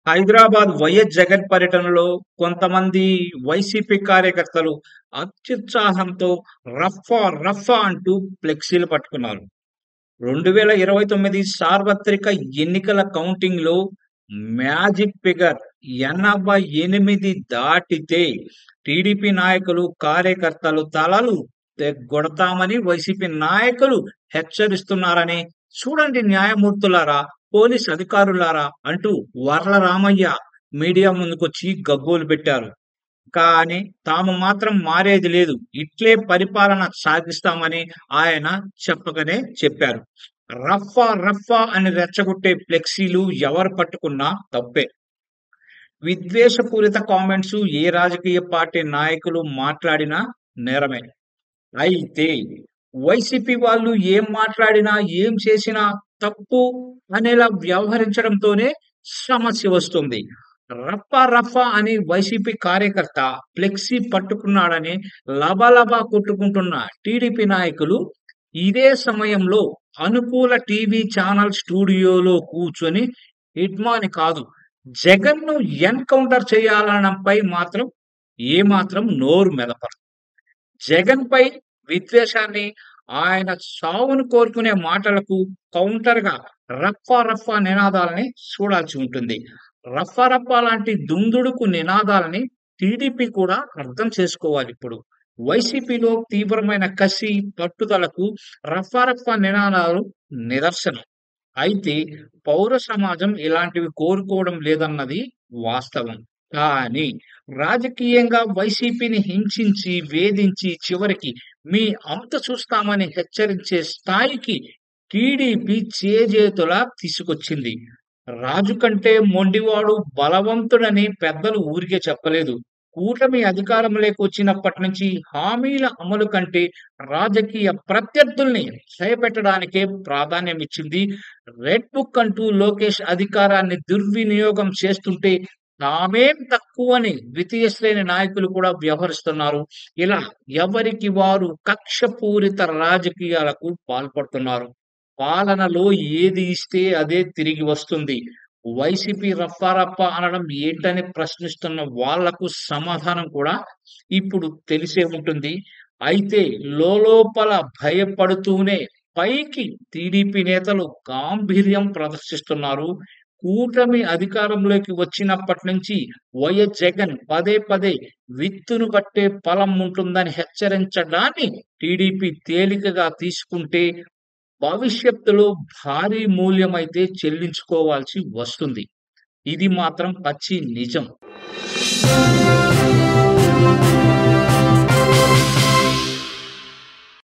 Hyderabad YS Jagan పర్యటనలో కొంతమంది YCP కార్యకర్తలు అత్యుత్సాహంతో రఫా రఫా అంటూ ఫ్లెక్సీలు పట్టుకున్నారు. 2029 సార్వత్రిక ఎన్నికల కౌంటింగ్‌లో మ్యాజిక్ ఫిగర్ 88 దాటితే టీడీపీ నాయకులు, కార్యకర్తలు తలలు తెగ్గొడతామని వైసీపీ నాయకులు హెచ్చరిస్తున్నారని, చూడండి న్యాయమూర్తులారా, పోలీస్ అధికారులారా అంటూ వర్ల రామయ్య మీడియా ముందుకొచ్చి గగ్గోలు పెట్టారు. కానీ తాము మాత్రం మారేది లేదు. ఇట్లే పరిపాలన సాగిస్తామని ఆయన చెప్పకనే చెప్పారు. రఫా రఫా అని రెచ్చగొట్టే ఫ్లెక్సీలు ఎవరు పట్టుకున్నా తప్పే. విద్వేషపూరిత కామెంట్స్ ఏ రాజకీయ పార్టీ నాయకులు మాట్లాడినా నేరమే. అయితే వైసీపీ వాళ్ళు ఏం మాట్లాడినా, ఏం చేసినా తప్పు అనేలా వ్యవహరించడంతోనే సమస్య వస్తుంది. రఫా రఫా అని వైసీపీ కార్యకర్త ఫ్లెక్సీ పట్టుకున్నాడని లబలబా కొట్టుకుంటున్న టీడీపీ నాయకులు ఇదే సమయంలో అనుకూల టీవీ ఛానల్ స్టూడియోలో కూర్చొని యజమాని కాదు, జగన్‌ను ఎన్‌కౌంటర్ చేయాలనడంపై మాత్రం ఏమాత్రం నోరు మెదపరు. జగన్‌పై విద్వేషాన్ని, ఆయన చావును కోరుకునే మాటలకు కౌంటర్‌గా రఫా రఫా నినాదాలని చూడాల్సి ఉంటుంది. రఫా రఫా లాంటి దుందుడుకు నినాదాలని టీడీపీ కూడా అర్థం చేసుకోవాలిప్పుడు. వైసీపీలో తీవ్రమైన కసి, పట్టుదలకు రఫా రఫా నినాదాలు నిదర్శనం. అయితే పౌర సమాజం ఇలాంటివి కోరుకోవడం లేదన్నది వాస్తవం. కానీ రాజకీయంగా వైసీపీని హింసించి, వేధించి చివరికి మీ అంతు చూస్తామని హెచ్చరించే స్థాయికి టీడీపీ చేజేతులా తీసుకొచ్చింది. రాజు కంటే మొండివాడు బలవంతుడని పెద్దలు ఊరికే చెప్పలేదు. కూటమి అధికారంలోకి వచ్చినప్పటి నుంచి హామీల అమలు కంటే రాజకీయ ప్రత్యర్థుల్ని భయపెట్టడానికే ప్రాధాన్యం ఇచ్చింది. రెడ్ బుక్ అంటూ లోకేష్ అధికారాన్ని దుర్వినియోగం చేస్తుంటే తామేం తక్కువని ద్వితీయ శ్రేణి నాయకులు కూడా వ్యవహరిస్తున్నారు. ఇలా ఎవరికి వారు కక్షపూరిత రాజకీయాలకు పాల్పడుతున్నారు. పాలనలో ఏది ఇస్తే అదే తిరిగి వస్తుంది. వైసీపీ రఫా రఫా అనడం ఏంటని ప్రశ్నిస్తున్న వాళ్లకు సమాధానం కూడా ఇప్పుడు తెలిసే ఉంటుంది. అయితే లోలోపల భయపడుతూనే పైకి టీడీపీ నేతలు గాంభీర్యం ప్రదర్శిస్తున్నారు. కూటమి అధికారంలోకి వచ్చినప్పటి నుంచి వైఎస్ జగన్ పదే పదే విత్తును బట్టే ఫలం ఉంటుందని హెచ్చరించడాన్ని టీడీపీ తేలికగా తీసుకుంటే భవిష్యత్తులో భారీ మూల్యమైతే చెల్లించుకోవాల్సి వస్తుంది. ఇది మాత్రం పచ్చి నిజం.